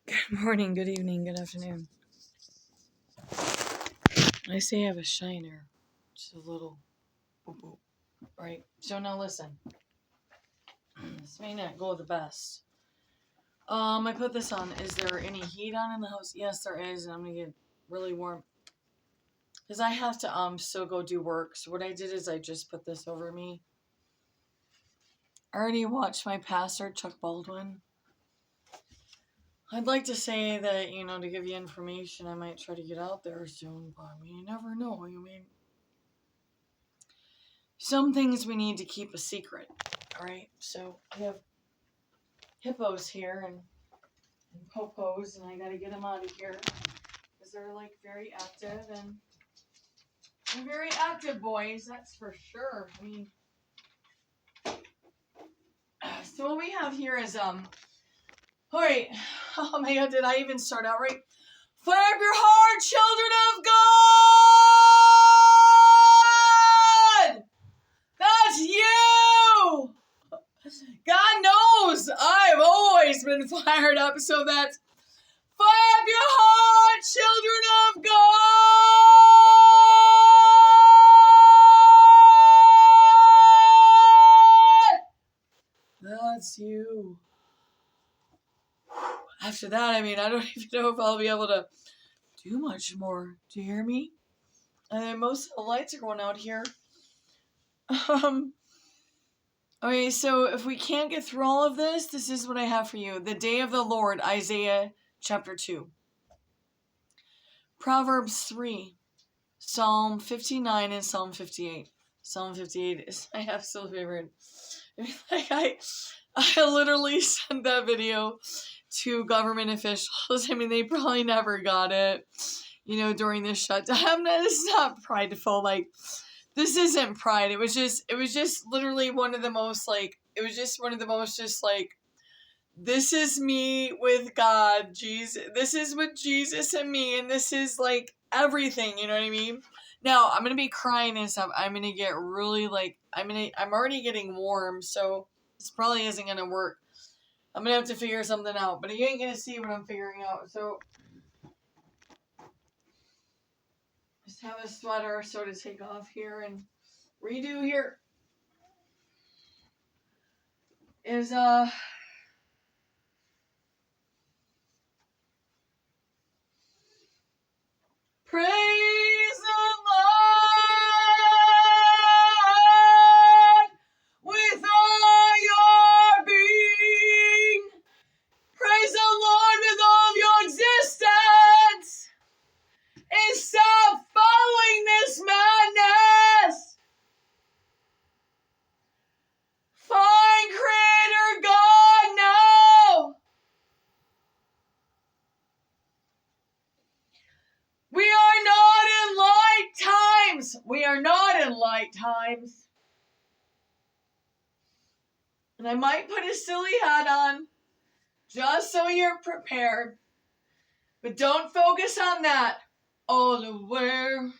Good morning, good evening, good afternoon. I say I have a shiner. Just a little boop boop. Right? So now listen. This may not go the best. I put this on. Is there any heat on in the house? Yes, there is, and I'm gonna get really warm. Because I have to still go do work. So what I did is I just put this over me. I already watched my pastor, Chuck Baldwin. I'd like to say that, to give you information, I might try to get out there soon, but you never know. Some things we need to keep a secret. Alright, so we have hippos here and popos, and I gotta get them out of here. Because they're very active, and they're very active boys, that's for sure. So what we have here is, alright, oh my god, did I even start out right? Fire up your heart, children of God! That's you! God knows I've always been fired up, so that's fire up your heart, children of God! That's you. After that, I don't even know if I'll be able to do much more. Do you hear me? And most of the lights are going out here. Okay, so if we can't get through all of this, this is what I have for you. The day of the Lord, Isaiah chapter 2. Proverbs 3. Psalm 59 and Psalm 58. Psalm 58 is my absolute favorite. I literally sent that video to government officials. They probably never got it, during this shutdown. It's not prideful. This isn't pride. It was just literally one of the most, this is me with God, Jesus. This is with Jesus and me, and this is, everything, you know what I mean? Now, I'm gonna be crying and stuff. I'm gonna get really, I'm already getting warm, so this probably isn't gonna work. I'm gonna have to figure something out, but you ain't gonna see what I'm figuring out, so just have a sweater so to take off here and redo here is praise the Lord with all your being. Praise the Lord with all of your existence. And stop following this madness. Find Creator God now. We are not in light times. We are not in light times. And I might put a silly hat on just so you're prepared. But don't focus on that. All aware.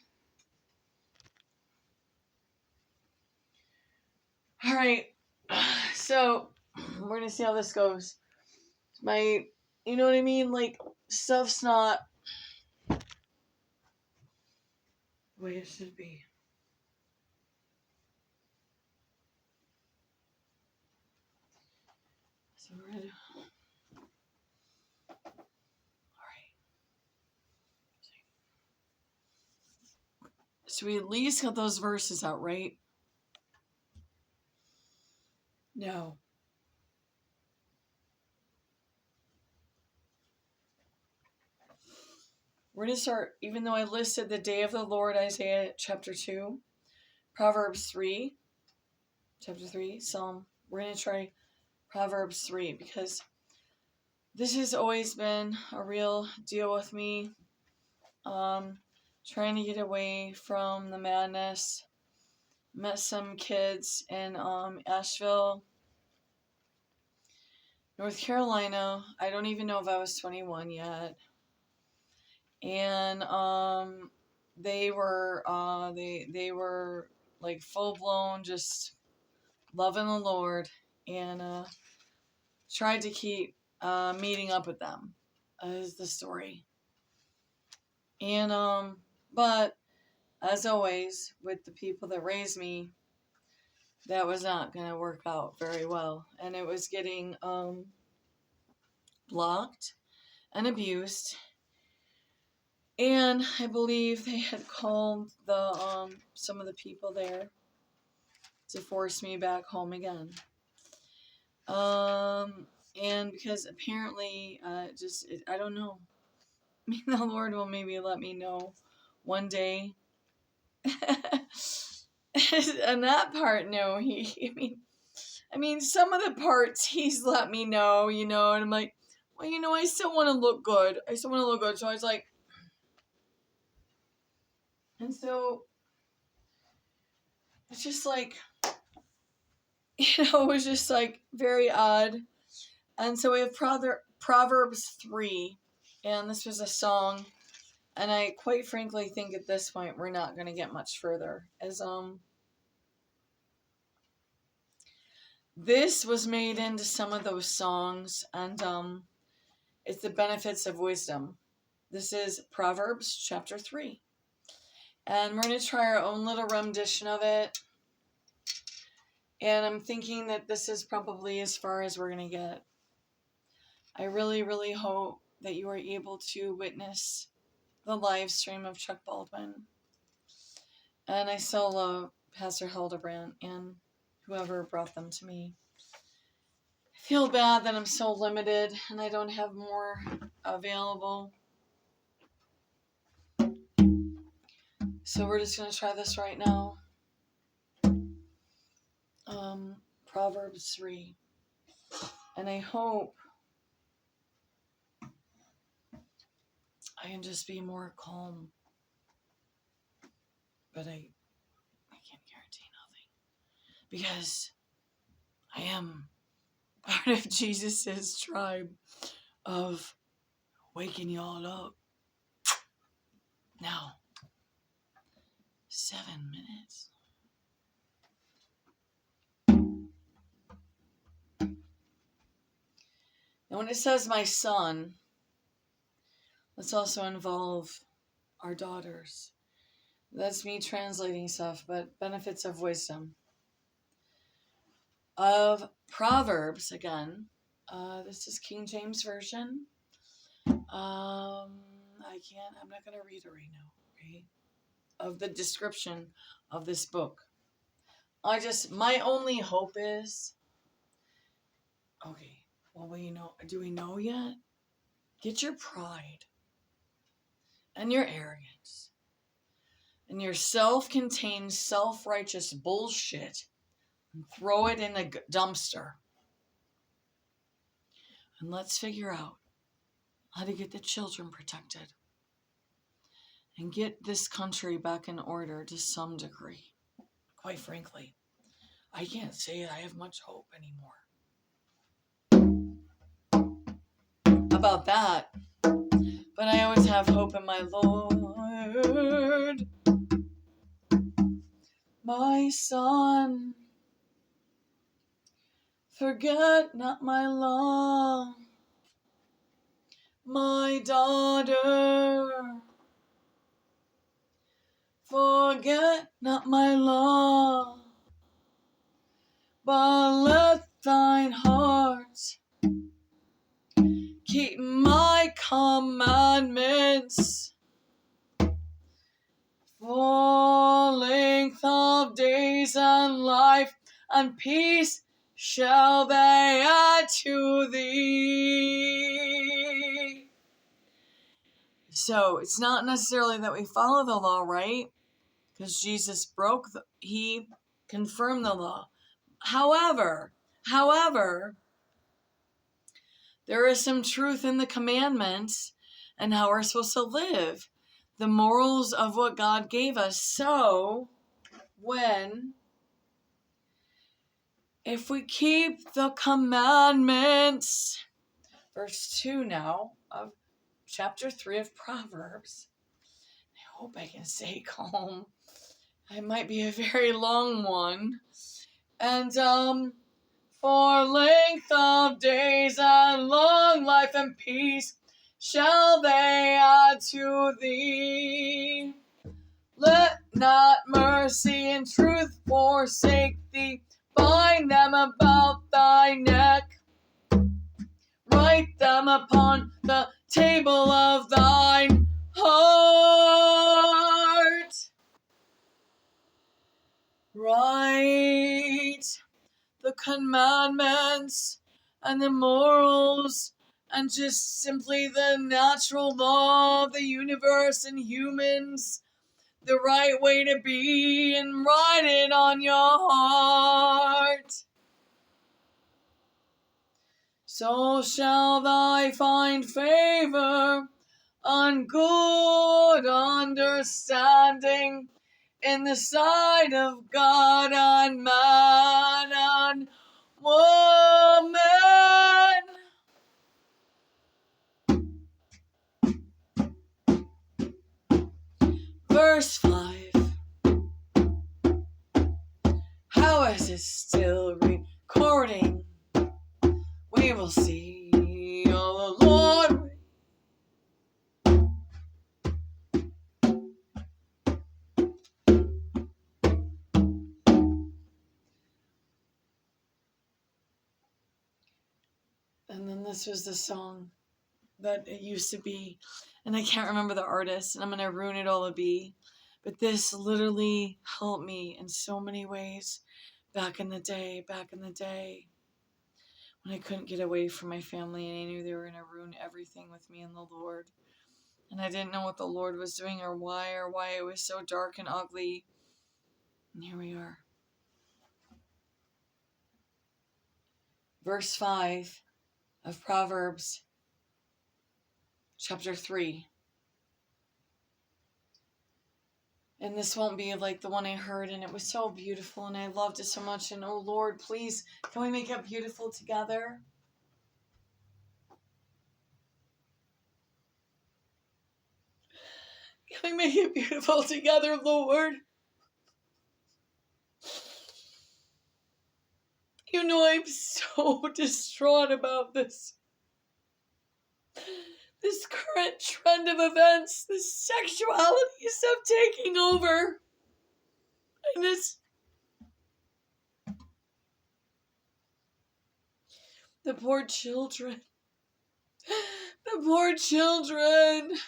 Alright. So, we're going to see how this goes. You know what I mean? Stuff's not the way it should be. So we're going to... Alright. So we at least got those verses out, right? No. We're going to start, even though I listed the day of the Lord, Isaiah chapter 2, Proverbs 3, chapter 3, Psalm. We're going to try Proverbs 3 because this has always been a real deal with me. Trying to get away from the madness. Met some kids in Asheville, North Carolina. I don't even know if I was 21 yet. And they were full blown just loving the Lord, and tried to keep meeting up with them. is the story. And, but as always, with the people that raised me, that was not going to work out very well. And it was getting, blocked and abused. And I believe they had called the, some of the people there to force me back home again. And because apparently, I don't know. I mean, the Lord will maybe let me know one day. And that part, no, I mean, some of the parts he's let me know, and I'm like, well, I still want to look good. So I was like, and so it's just like, it was just like very odd. And so we have Proverbs 3, and this was a song, and I quite frankly think at this point we're not going to get much further, as this was made into some of those songs, and it's the benefits of wisdom. This is Proverbs Chapter 3, and we're going to try our own little rendition of it, and I'm thinking that this is probably as far as we're going to get. I really, really hope that you are able to witness the live stream of Chuck Baldwin. And I still love Pastor Hildebrandt and whoever brought them to me. I feel bad that I'm so limited and I don't have more available. So we're just going to try this right now. Proverbs 3. And I hope I can just be more calm. But I can't guarantee nothing. Because I am part of Jesus's tribe of waking y'all up. Now, 7 minutes. And when it says my son, let's also involve our daughters. That's me translating stuff, but benefits of wisdom. Of Proverbs, again. This is King James Version. I'm not going to read it right now, right? Of the description of this book. My only hope is, okay, well, do we know yet? Get your pride and your arrogance and your self-contained, self-righteous bullshit and throw it in the dumpster. And let's figure out how to get the children protected and get this country back in order to some degree. Quite frankly, I can't say I have much hope anymore about that. But I always have hope in my Lord. My son, forget not my law. My daughter, forget not my law. But let thine heart keep my commandments. For length of days and life and peace shall they add to thee. So it's not necessarily that we follow the law, right? Because Jesus he confirmed the law. However, there is some truth in the commandments and how we're supposed to live. The morals of what God gave us. So, if we keep the commandments, verse 2 now of chapter 3 of Proverbs. I hope I can stay calm. It might be a very long one. And, for length of days and long life and peace shall they add to thee. Let not mercy and truth forsake thee. Bind them about thy neck. Write them upon the table of thine heart. Write the commandments and the morals and just simply the natural law of the universe and humans, the right way to be, and write it on your heart. So shall thou find favor and good understanding in the sight of God and man and woman. Verse 5. How is it still recording? We will see all the Lord. And then this was the song that it used to be, and I can't remember the artist, and I'm gonna ruin it all a bee. But this literally helped me in so many ways back in the day, when I couldn't get away from my family and I knew they were gonna ruin everything with me and the Lord. And I didn't know what the Lord was doing or why it was so dark and ugly. And here we are. Verse 5 of Proverbs Chapter 3. And this won't be like the one I heard, and it was so beautiful, and I loved it so much. And oh Lord, please, can we make it beautiful together? Can we make it beautiful together, Lord? You know I'm so distraught about this. This current trend of events, this sexuality stuff taking over. And this... The poor children. The poor children.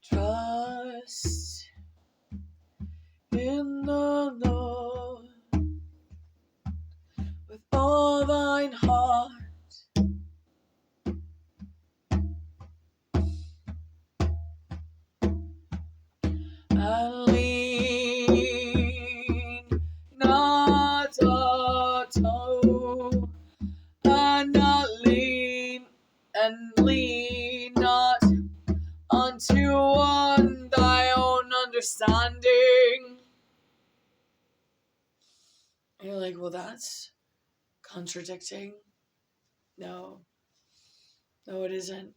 Trust in the Lord with all thine heart. And lean not unto, and lean not unto on thy own understanding. And you're like, well, that's contradicting. No, it isn't.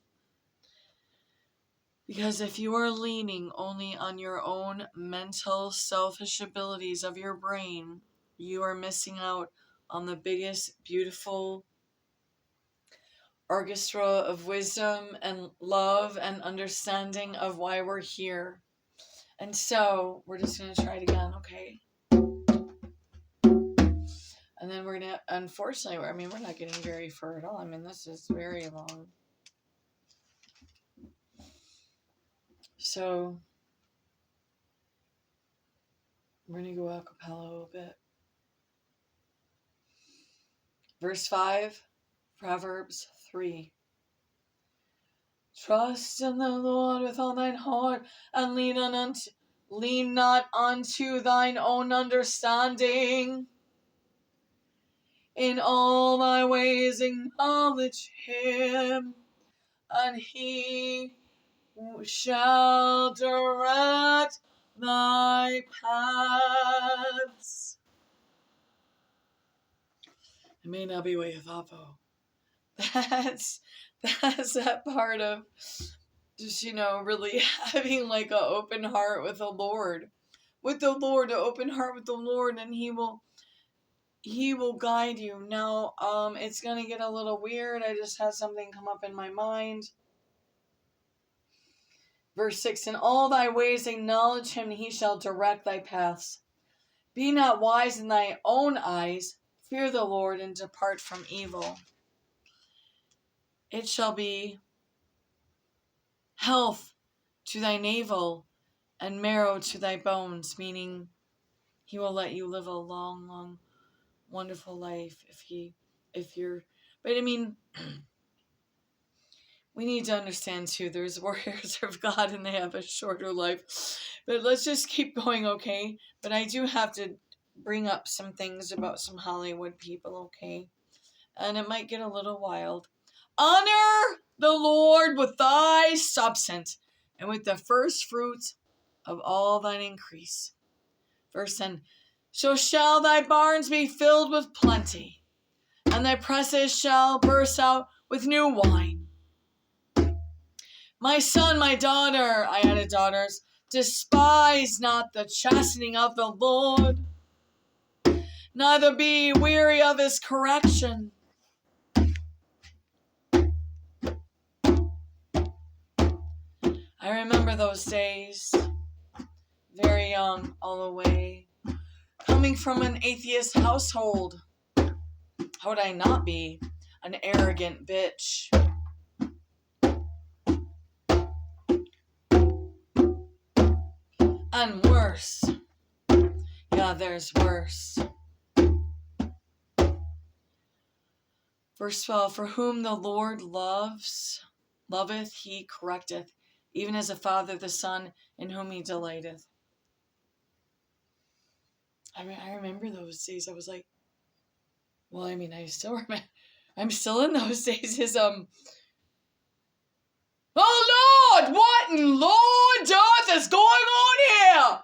Because if you are leaning only on your own mental, selfish abilities of your brain, you are missing out on the biggest, beautiful orchestra of wisdom and love and understanding of why we're here. And so, we're just going to try it again, okay? And then we're going to, unfortunately, we're not getting very far at all. This is very long. So, we're going to go a cappella a little bit. Verse 5, Proverbs 3. Trust in the Lord with all thine heart, and lean not unto thine own understanding. In all thy ways acknowledge him, and he shall direct thy paths. It may not be what you thought, though. That's that part of just, really having like an open heart with the Lord. With the Lord, an open heart with the Lord, and He will guide you. Now, it's gonna get a little weird. I just had something come up in my mind. Verse 6, in all thy ways acknowledge him, and he shall direct thy paths. Be not wise in thy own eyes. Fear the Lord, and depart from evil. It shall be health to thy navel, and marrow to thy bones, meaning He will let you live a long, long, wonderful life but I mean, we need to understand too, there's warriors of God and they have a shorter life. But let's just keep going, okay? But I do have to bring up some things about some Hollywood people, okay? And it might get a little wild. Honor the Lord with thy substance, and with the first fruits of all thine increase. Verse 10, so shall thy barns be filled with plenty, and thy presses shall burst out with new wine. My son, my daughter, I added daughters, despise not the chastening of the Lord, neither be weary of his correction. I remember those days, very young, all the way, coming from an atheist household. How would I not be an arrogant bitch? And worse. Yeah, there's worse. Verse 12, for whom the Lord loveth he correcteth, even as a father the son in whom he delighteth. I remember those days. I was like, well, I mean, I still remember. I'm still in those days. Oh Lord, what in Lord earth is going on here?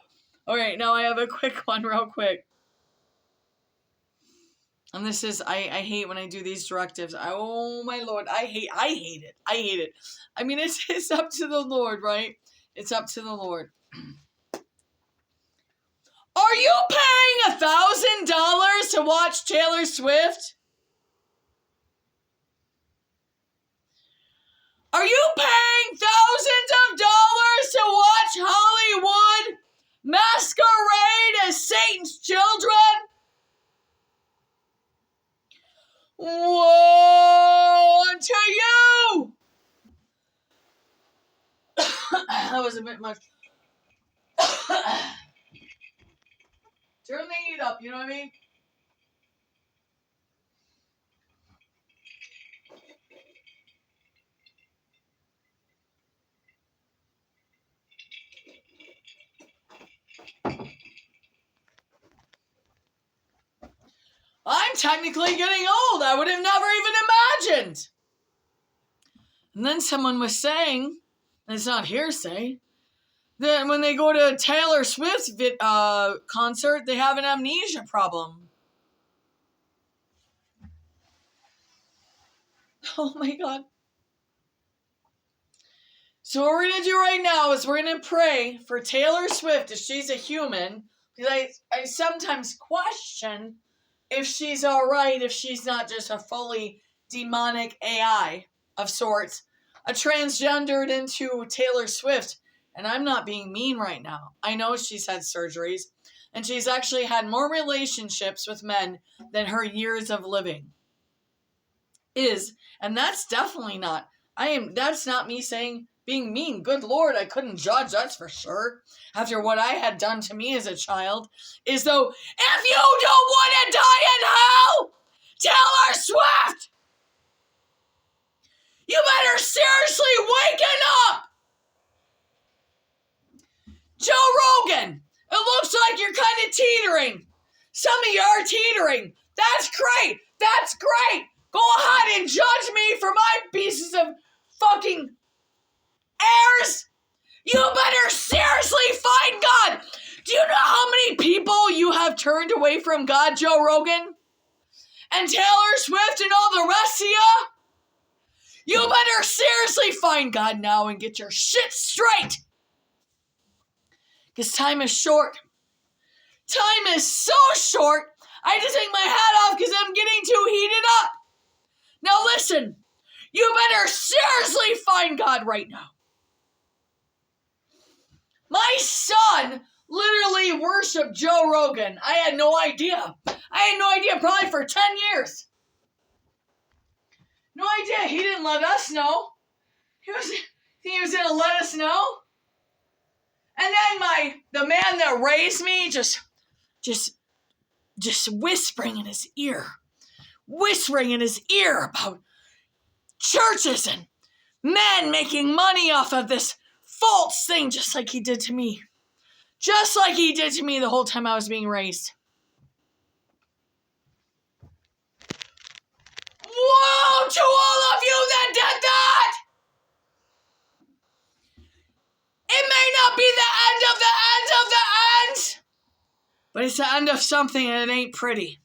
All right, now I have a quick one, real quick. And this is, I hate when I do these directives. Oh my Lord, I hate it. I hate it. I mean, it's up to the Lord, right? It's up to the Lord. Are you paying $1,000 to watch Taylor Swift? Are you paying thousands of dollars to watch Hollywood masquerade as Satan's children? Woe unto you! That was a bit much. Turn the heat up, you know what I mean? I'm technically getting old. I would have never even imagined. And then someone was saying, and it's not hearsay, that when they go to a Taylor Swift concert, they have an amnesia problem. Oh my God. So what we're going to do right now is we're going to pray for Taylor Swift if she's a human. Because I sometimes question if she's alright, if she's not just a fully demonic AI of sorts, a transgendered into Taylor Swift. And I'm not being mean right now. I know she's had surgeries, and she's actually had more relationships with men than her years of living is. And that's definitely not, that's not me saying being mean. Good Lord, I couldn't judge, that's for sure. After what I had done to me as a child, is though, if you don't want to die in hell, Taylor Swift, you better seriously waken up. Joe Rogan, it looks like you're kind of teetering. Some of you are teetering. That's great. That's great. Go ahead and judge me for my pieces of fucking airs. You better seriously find God. Do you know how many people you have turned away from God, Joe Rogan? and Taylor Swift and all the rest of you better seriously find God now and get your shit straight. Because time is short. Time is so short, I had to take my hat off because I'm getting too heated up. Now listen, you better seriously find God right now. My son literally worshipped Joe Rogan. I had no idea. Probably for 10 years. No idea. He didn't let us know. He was going to let us know. And then the man that raised me just whispering in his ear about churches and men making money off of this false thing, just like he did to me. Just like he did to me the whole time I was being raised. Whoa, to all of you that did that! It may not be the end of the end of the end, but it's the end of something and it ain't pretty.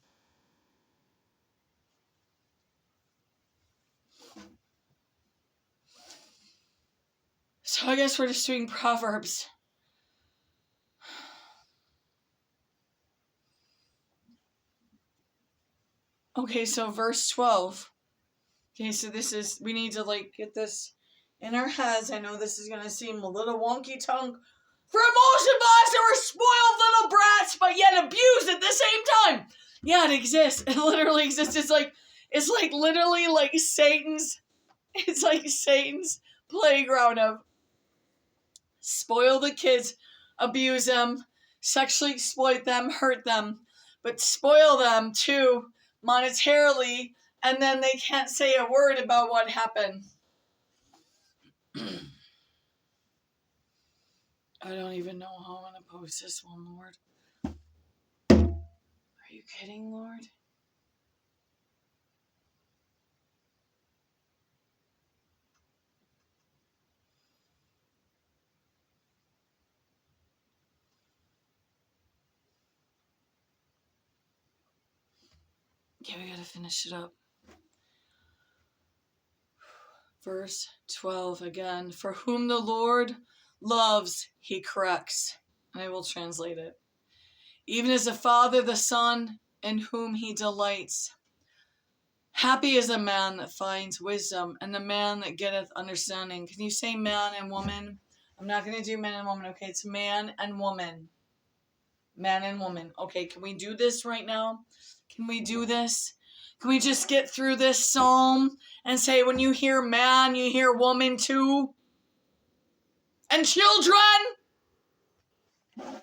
So I guess we're just doing Proverbs. Okay, so verse 12. Okay, so we need to get this in our heads. I know this is going to seem a little wonky tongue for most of us that were spoiled little brats, but yet abused at the same time. Yeah, it exists. It literally exists. It's literally like Satan's playground of spoil the kids, abuse them, sexually exploit them, hurt them, but spoil them too monetarily, and then they can't say a word about what happened. I don't even know how I'm going to post this one, Lord. Are you kidding, Lord? Okay, we got to finish it up. Verse 12 again. For whom the Lord loves, he corrects. And I will translate it. Even as a father, the son, in whom he delights. Happy is a man that finds wisdom, and the man that getteth understanding. Can you say man and woman? I'm not going to do man and woman, okay? It's man and woman. Man and woman. Okay, can we do this right now? Can we do this? Can we just get through this psalm and say when you hear man, you hear woman too? And children? Because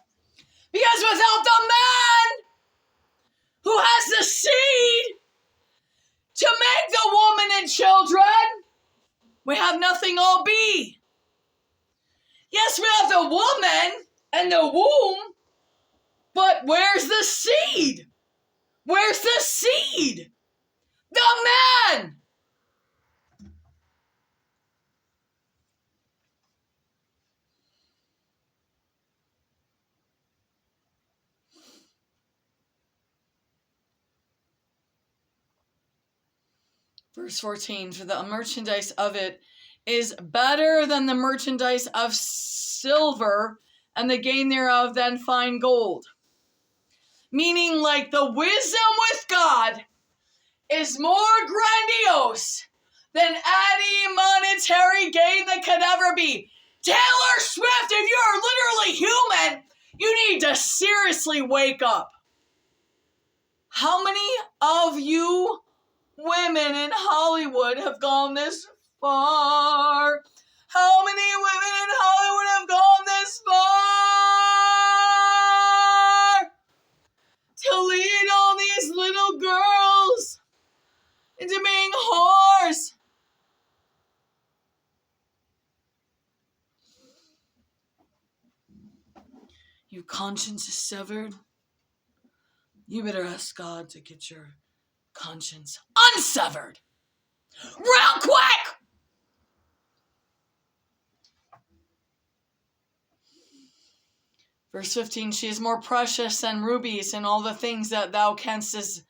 without the man who has the seed to make the woman and children, we have nothing all be. Yes, we have the woman and the womb, but where's the seed? Where's the seed? The man! Verse 14, for the merchandise of it is better than the merchandise of silver, and the gain thereof than fine gold. Meaning, the wisdom with God is more grandiose than any monetary gain that could ever be. Taylor Swift, if you're literally human, you need to seriously wake up. How many of you women in Hollywood have gone this far? How many women in Hollywood have gone this far to lead all these little girls into being whores? Your conscience is severed. You better ask God to get your conscience unsevered. Real quick! Verse 15, she is more precious than rubies, and all the things that thou canst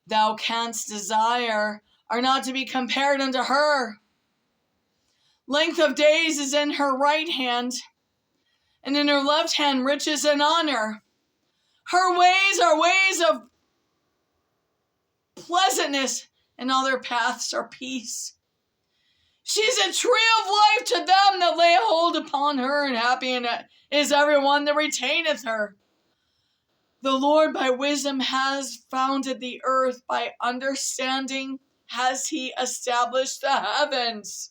thou canst desire are not to be compared unto her. Length of days is in her right hand, and in her left hand riches and honor. Her ways are ways of pleasantness, and all their paths are peace. She is a tree of life to them that lay hold upon her, and happy is everyone that retaineth her. The Lord by wisdom has founded the earth, by understanding has he established the heavens.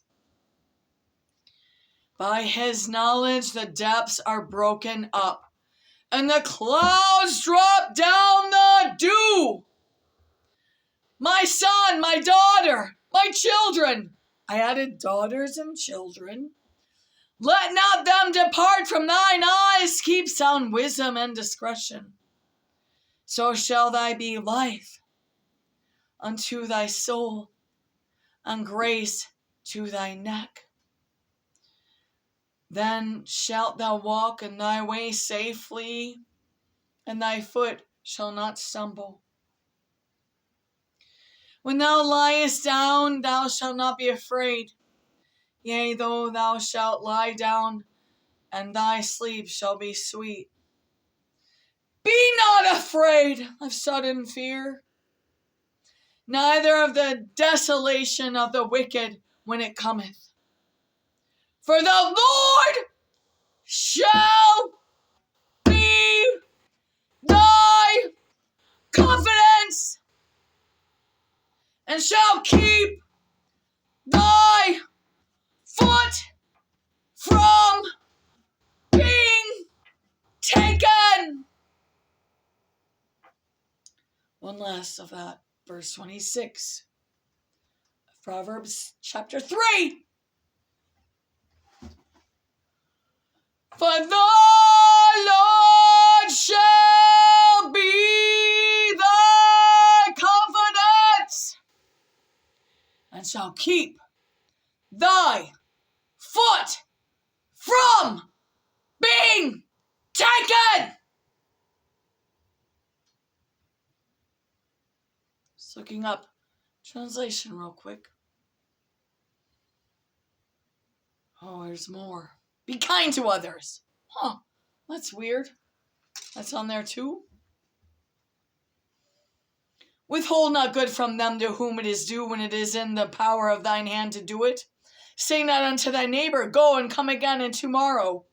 By his knowledge the depths are broken up, and the clouds drop down the dew. My son, my daughter, my children. I added daughters and children. Let not them depart from thine eyes. Keep sound wisdom and discretion. So shall thy be life unto thy soul, and grace to thy neck. Then shalt thou walk in thy way safely, and thy foot shall not stumble. When thou liest down, thou shalt not be afraid. Yea, though thou shalt lie down, and thy sleep shall be sweet. Be not afraid of sudden fear, neither of the desolation of the wicked when it cometh. For the Lord shall be thy confidence, and shall keep thy foot from being taken. One last of that, verse 26 of Proverbs Chapter 3. For the Lord shall be thy confidence, and shall keep thy foot from being taken. Just looking up translation real quick. Oh, there's more. Be kind to others. Huh, that's weird. That's on there too. Withhold not good from them to whom it is due, when it is in the power of thine hand to do it. Say not unto thy neighbor, go and come again, and tomorrow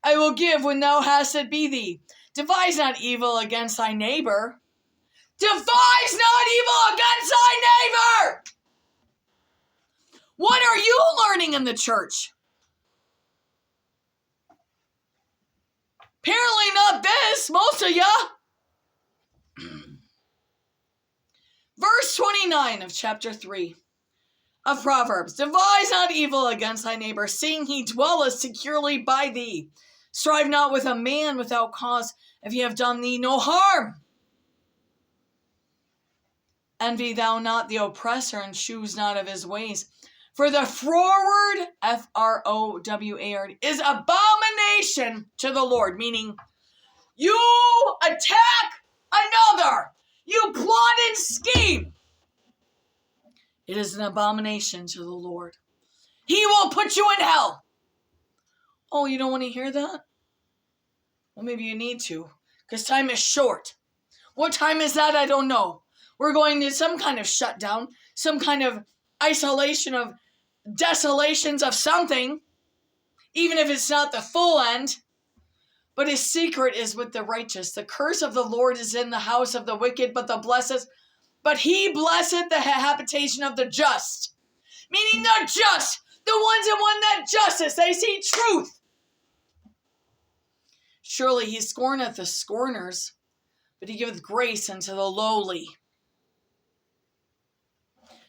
I will give when thou hast it be thee. Devise not evil against thy neighbor. Devise not evil against thy neighbor! What are you learning in the church? Apparently not this, most of ya. Verse 29 of chapter 3 of Proverbs. Devise not evil against thy neighbor, seeing he dwelleth securely by thee. Strive not with a man without cause, if he have done thee no harm. Envy thou not the oppressor, and choose not of his ways. For the froward, F-R-O-W-A-R-D, is abomination to the Lord, meaning you attack another. You plot and scheme. It is an abomination to the Lord. He will put you in hell. Oh, you don't want to hear that? Well, maybe you need to, because time is short. What time is that? I don't know. We're going to some kind of shutdown, some kind of isolation of desolations of something, even if it's not the full end. But his secret is with the righteous. The curse of the Lord is in the house of the wicked, but he blesseth the habitation of the just. Meaning the just, the ones that want that justice, they see truth. Surely he scorneth the scorners, but he giveth grace unto the lowly.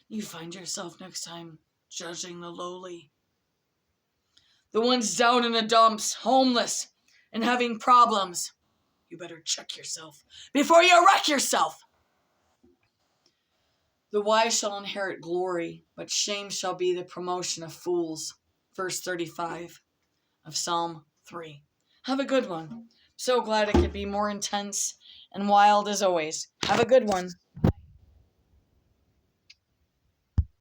You find yourself next time judging the lowly. The ones down in the dumps, homeless, and having problems. You better check yourself before you wreck yourself. The wise shall inherit glory, but shame shall be the promotion of fools. Verse 35 of Psalm 3. Have a good one. So glad it could be more intense and wild as always. Have a good one.